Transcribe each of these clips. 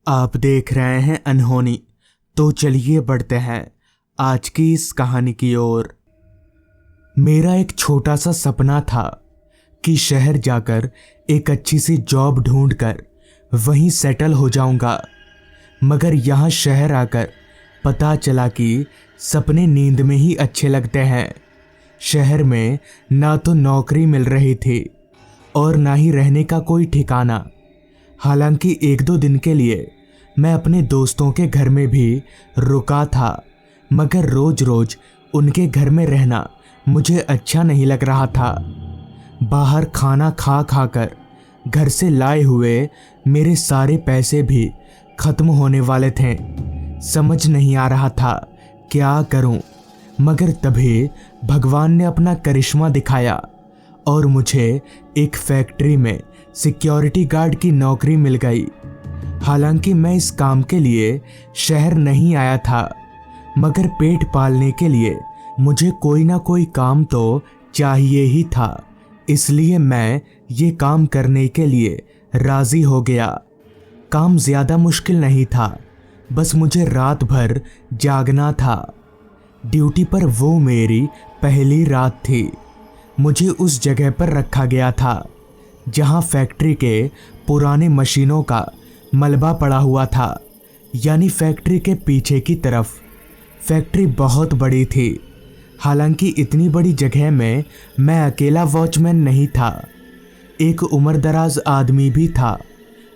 आप देख रहे हैं अनहोनी। तो चलिए बढ़ते हैं आज की इस कहानी की ओर। मेरा एक छोटा सा सपना था कि शहर जाकर एक अच्छी सी जॉब ढूंढकर वहीं सेटल हो जाऊंगा। मगर यहाँ शहर आकर पता चला कि सपने नींद में ही अच्छे लगते हैं। शहर में ना तो नौकरी मिल रही थी और ना ही रहने का कोई ठिकाना। हालांकि एक दो दिन के लिए मैं अपने दोस्तों के घर में भी रुका था, मगर रोज रोज उनके घर में रहना मुझे अच्छा नहीं लग रहा था। बाहर खाना खा खा कर घर से लाए हुए मेरे सारे पैसे भी खत्म होने वाले थे। समझ नहीं आ रहा था क्या करूं, मगर तभी भगवान ने अपना करिश्मा दिखाया और मुझे एक फैक्ट्री में सिक्योरिटी गार्ड की नौकरी मिल गई। हालांकि मैं इस काम के लिए शहर नहीं आया था, मगर पेट पालने के लिए मुझे कोई ना कोई काम तो चाहिए ही था। इसलिए मैं ये काम करने के लिए राज़ी हो गया। काम ज़्यादा मुश्किल नहीं था, बस मुझे रात भर जागना था। ड्यूटी पर वो मेरी पहली रात थी। मुझे उस जगह पर रखा गया था जहां फैक्ट्री के पुराने मशीनों का मलबा पड़ा हुआ था, यानी फैक्ट्री के पीछे की तरफ। फैक्ट्री बहुत बड़ी थी। हालांकि इतनी बड़ी जगह में मैं अकेला वॉचमैन नहीं था, एक उम्रदराज आदमी भी था,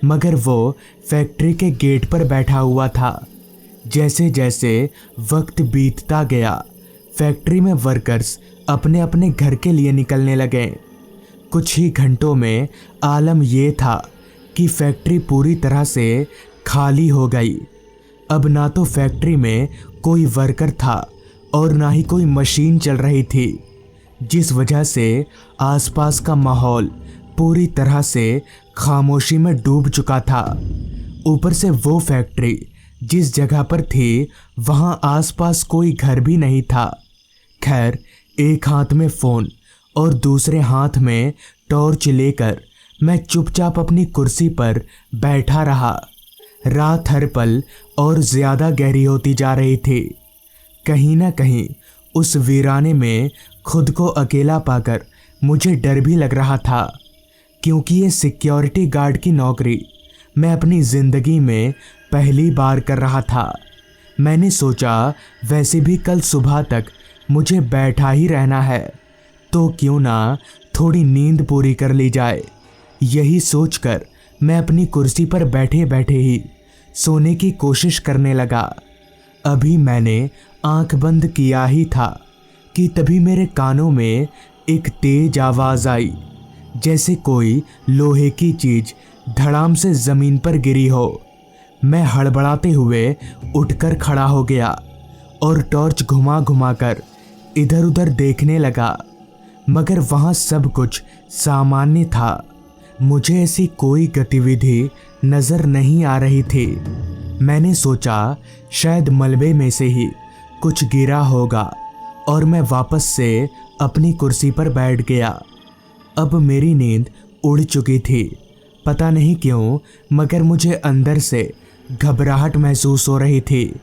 मगर वो फैक्ट्री के गेट पर बैठा हुआ था। जैसे जैसे वक्त बीतता गया, फैक्ट्री में वर्कर्स अपने अपने घर के लिए निकलने लगे। कुछ ही घंटों में आलम यह था कि फैक्ट्री पूरी तरह से खाली हो गई। अब ना तो फैक्ट्री में कोई वर्कर था और ना ही कोई मशीन चल रही थी, जिस वजह से आसपास का माहौल पूरी तरह से खामोशी में डूब चुका था। ऊपर से वो फैक्ट्री जिस जगह पर थी वहां आसपास कोई घर भी नहीं था। खैर, एक हाथ में फ़ोन और दूसरे हाथ में टॉर्च लेकर मैं चुपचाप अपनी कुर्सी पर बैठा रहा। रात हर पल और ज़्यादा गहरी होती जा रही थी। कहीं ना कहीं उस वीराने में खुद को अकेला पाकर मुझे डर भी लग रहा था, क्योंकि ये सिक्योरिटी गार्ड की नौकरी मैं अपनी ज़िंदगी में पहली बार कर रहा था। मैंने सोचा वैसे भी कल सुबह तक मुझे बैठा ही रहना है, तो क्यों ना थोड़ी नींद पूरी कर ली जाए। यही सोचकर मैं अपनी कुर्सी पर बैठे बैठे ही सोने की कोशिश करने लगा। अभी मैंने आंख बंद किया ही था कि तभी मेरे कानों में एक तेज आवाज़ आई, जैसे कोई लोहे की चीज़ धड़ाम से ज़मीन पर गिरी हो। मैं हड़बड़ाते हुए उठकर खड़ा हो गया और टॉर्च घुमा घुमा कर इधर उधर देखने लगा, मगर वहाँ सब कुछ सामान्य था। मुझे ऐसी कोई गतिविधि नज़र नहीं आ रही थी। मैंने सोचा शायद मलबे में से ही कुछ गिरा होगा और मैं वापस से अपनी कुर्सी पर बैठ गया। अब मेरी नींद उड़ चुकी थी। पता नहीं क्यों, मगर मुझे अंदर से घबराहट महसूस हो रही थी।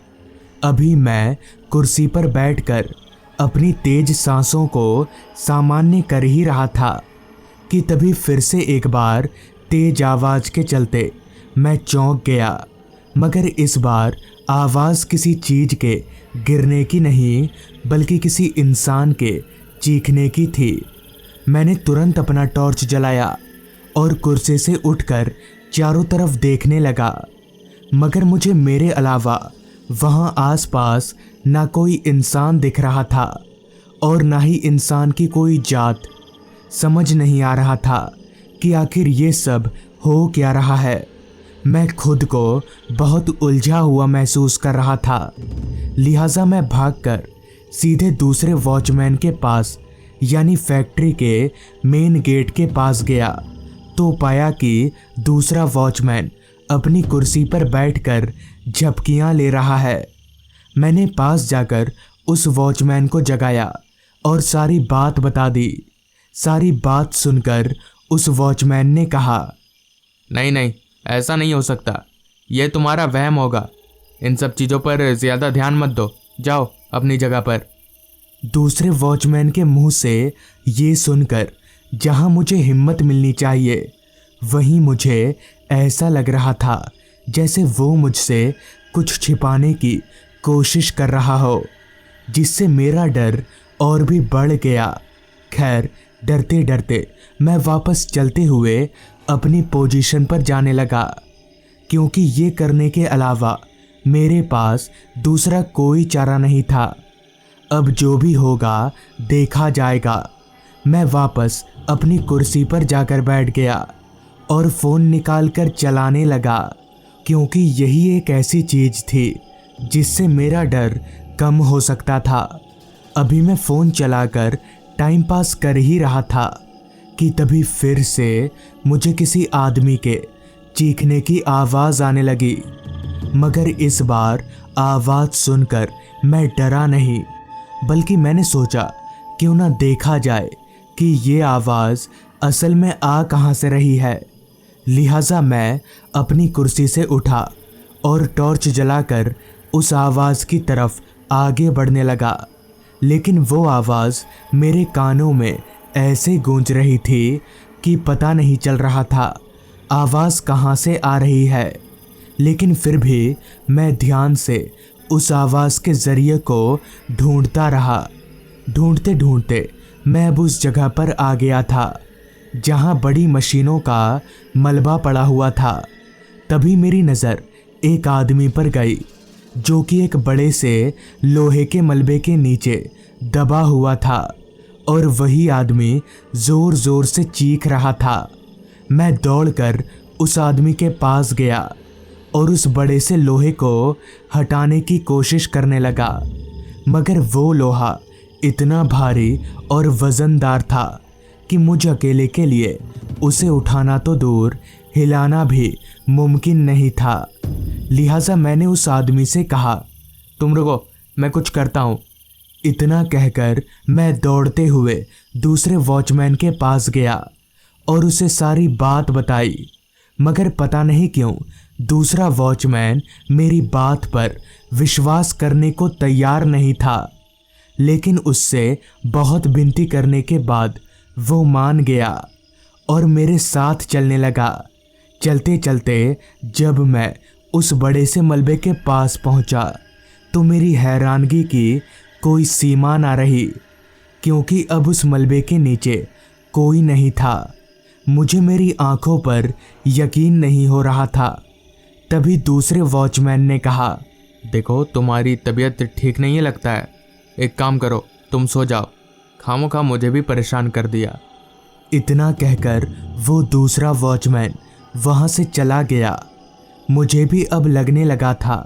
अभी मैं कुर्सी पर बैठकर अपनी तेज सांसों को सामान्य कर ही रहा था कि तभी फिर से एक बार तेज आवाज़ के चलते मैं चौंक गया, मगर इस बार आवाज़ किसी चीज़ के गिरने की नहीं, बल्कि किसी इंसान के चीखने की थी। मैंने तुरंत अपना टॉर्च जलाया और कुर्सी से उठकर चारों तरफ देखने लगा, मगर मुझे मेरे अलावा वहाँ आसपास ना कोई इंसान दिख रहा था और ना ही इंसान की कोई जात। समझ नहीं आ रहा था कि आखिर ये सब हो क्या रहा है। मैं खुद को बहुत उलझा हुआ महसूस कर रहा था। लिहाजा मैं भागकर सीधे दूसरे वॉचमैन के पास, यानी फैक्ट्री के मेन गेट के पास गया, तो पाया कि दूसरा वॉचमैन अपनी कुर्सी पर बैठकर झपकियां ले रहा है। मैंने पास जाकर उस वॉचमैन को जगाया और सारी बात बता दी। सारी बात सुनकर उस वॉचमैन ने कहा, नहीं नहीं, ऐसा नहीं हो सकता। ये तुम्हारा वहम होगा। इन सब चीज़ों पर ज़्यादा ध्यान मत दो, जाओ अपनी जगह पर। दूसरे वॉचमैन के मुंह से ये सुनकर जहां मुझे हिम्मत मिलनी चाहिए, वहीं मुझे ऐसा लग रहा था जैसे वो मुझसे कुछ छिपाने की कोशिश कर रहा हो, जिससे मेरा डर और भी बढ़ गया। खैर, डरते डरते मैं वापस चलते हुए अपनी पोजीशन पर जाने लगा, क्योंकि ये करने के अलावा मेरे पास दूसरा कोई चारा नहीं था। अब जो भी होगा देखा जाएगा। मैं वापस अपनी कुर्सी पर जाकर बैठ गया और फ़ोन निकालकर चलाने लगा, क्योंकि यही एक ऐसी चीज़ थी जिससे मेरा डर कम हो सकता था। अभी मैं फ़ोन चलाकर टाइम पास कर ही रहा था कि तभी फिर से मुझे किसी आदमी के चीखने की आवाज़ आने लगी, मगर इस बार आवाज़ सुनकर मैं डरा नहीं, बल्कि मैंने सोचा क्यों ना देखा जाए कि ये आवाज़ असल में आ कहाँ से रही है। लिहाजा मैं अपनी कुर्सी से उठा और टॉर्च जलाकर उस आवाज़ की तरफ आगे बढ़ने लगा, लेकिन वो आवाज़ मेरे कानों में ऐसे गूंज रही थी कि पता नहीं चल रहा था आवाज़ कहाँ से आ रही है। लेकिन फिर भी मैं ध्यान से उस आवाज़ के ज़रिए को ढूंढता रहा। ढूंढते ढूंढते मैं अब उस जगह पर आ गया था जहाँ बड़ी मशीनों का मलबा पड़ा हुआ था। तभी मेरी नज़र एक आदमी पर गई, जो कि एक बड़े से लोहे के मलबे के नीचे दबा हुआ था, और वही आदमी ज़ोर ज़ोर से चीख रहा था। मैं दौड़कर उस आदमी के पास गया और उस बड़े से लोहे को हटाने की कोशिश करने लगा, मगर वो लोहा इतना भारी और वज़नदार था कि मुझ अकेले के लिए उसे उठाना तो दूर, हिलाना भी मुमकिन नहीं था। लिहाजा मैंने उस आदमी से कहा, तुम रुको, मैं कुछ करता हूँ। इतना कहकर मैं दौड़ते हुए दूसरे वॉचमैन के पास गया और उसे सारी बात बताई, मगर पता नहीं क्यों दूसरा वॉचमैन मेरी बात पर विश्वास करने को तैयार नहीं था। लेकिन उससे बहुत विनती करने के बाद वो मान गया और मेरे साथ चलने लगा। चलते चलते जब मैं उस बड़े से मलबे के पास पहुंचा, तो मेरी हैरानगी की कोई सीमा ना रही, क्योंकि अब उस मलबे के नीचे कोई नहीं था। मुझे मेरी आंखों पर यकीन नहीं हो रहा था। तभी दूसरे वॉचमैन ने कहा, देखो तुम्हारी तबीयत ठीक नहीं है लगता है, एक काम करो तुम सो जाओ, खामोखा मुझे भी परेशान कर दिया। इतना कहकर वो दूसरा वॉचमैन वहाँ से चला गया। मुझे भी अब लगने लगा था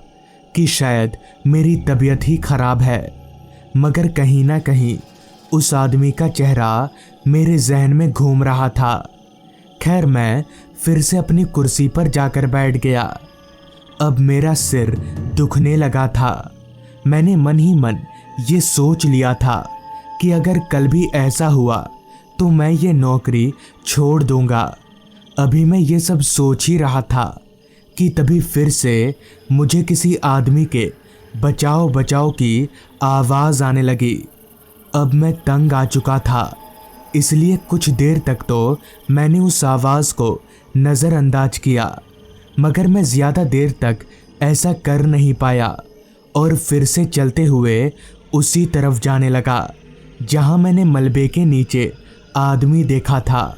कि शायद मेरी तबीयत ही खराब है, मगर कहीं ना कहीं उस आदमी का चेहरा मेरे जहन में घूम रहा था। खैर, मैं फिर से अपनी कुर्सी पर जाकर बैठ गया। अब मेरा सिर दुखने लगा था। मैंने मन ही मन ये सोच लिया था कि अगर कल भी ऐसा हुआ तो मैं ये नौकरी छोड़ दूंगा। अभी मैं ये सब सोच ही रहा था कि तभी फिर से मुझे किसी आदमी के बचाओ बचाओ की आवाज़ आने लगी। अब मैं तंग आ चुका था, इसलिए कुछ देर तक तो मैंने उस आवाज़ को नज़रअंदाज किया, मगर मैं ज़्यादा देर तक ऐसा कर नहीं पाया और फिर से चलते हुए उसी तरफ जाने लगा जहां मैंने मलबे के नीचे आदमी देखा था।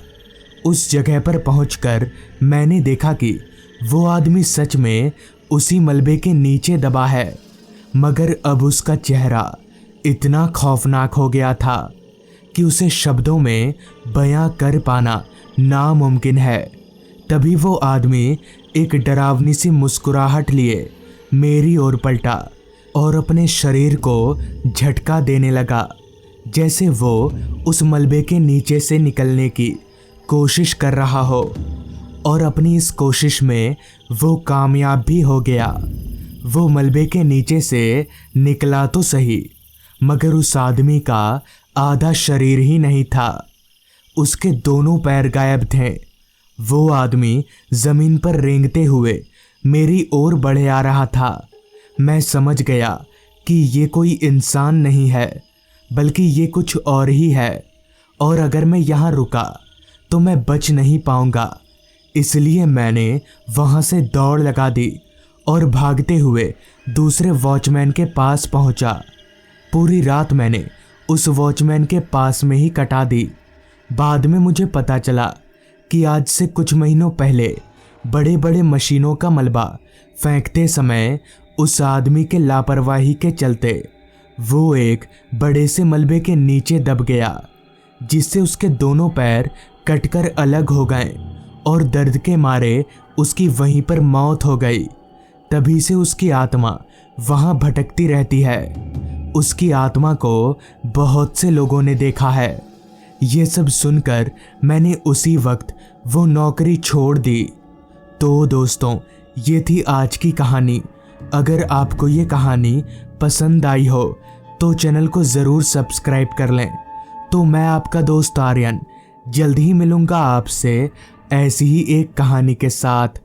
उस जगह पर पहुंचकर मैंने देखा कि वो आदमी सच में उसी मलबे के नीचे दबा है, मगर अब उसका चेहरा इतना खौफनाक हो गया था कि उसे शब्दों में बयां कर पाना नामुमकिन है। तभी वो आदमी एक डरावनी सी मुस्कुराहट लिए मेरी ओर पलटा और अपने शरीर को झटका देने लगा, जैसे वो उस मलबे के नीचे से निकलने की कोशिश कर रहा हो। और अपनी इस कोशिश में वो कामयाब भी हो गया। वो मलबे के नीचे से निकला तो सही, मगर उस आदमी का आधा शरीर ही नहीं था, उसके दोनों पैर गायब थे। वो आदमी ज़मीन पर रेंगते हुए मेरी ओर बढ़े आ रहा था। मैं समझ गया कि ये कोई इंसान नहीं है, बल्कि ये कुछ और ही है, और अगर मैं यहाँ रुका तो मैं बच नहीं पाऊंगा। इसलिए मैंने वहाँ से दौड़ लगा दी और भागते हुए दूसरे वॉचमैन के पास पहुँचा। पूरी रात मैंने उस वॉचमैन के पास में ही कटा दी। बाद में मुझे पता चला कि आज से कुछ महीनों पहले बड़े बड़े मशीनों का मलबा फेंकते समय उस आदमी के लापरवाही के चलते वो एक बड़े से मलबे के नीचे दब गया, जिससे उसके दोनों पैर कटकर अलग हो गए और दर्द के मारे उसकी वहीं पर मौत हो गई। तभी से उसकी आत्मा वहां भटकती रहती है। उसकी आत्मा को बहुत से लोगों ने देखा है। ये सब सुनकर मैंने उसी वक्त वो नौकरी छोड़ दी। तो दोस्तों, ये थी आज की कहानी। अगर आपको ये कहानी पसंद आई हो तो चैनल को ज़रूर सब्सक्राइब कर लें। तो मैं आपका दोस्त आर्यन जल्द ही मिलूँगा आपसे ऐसी ही एक कहानी के साथ।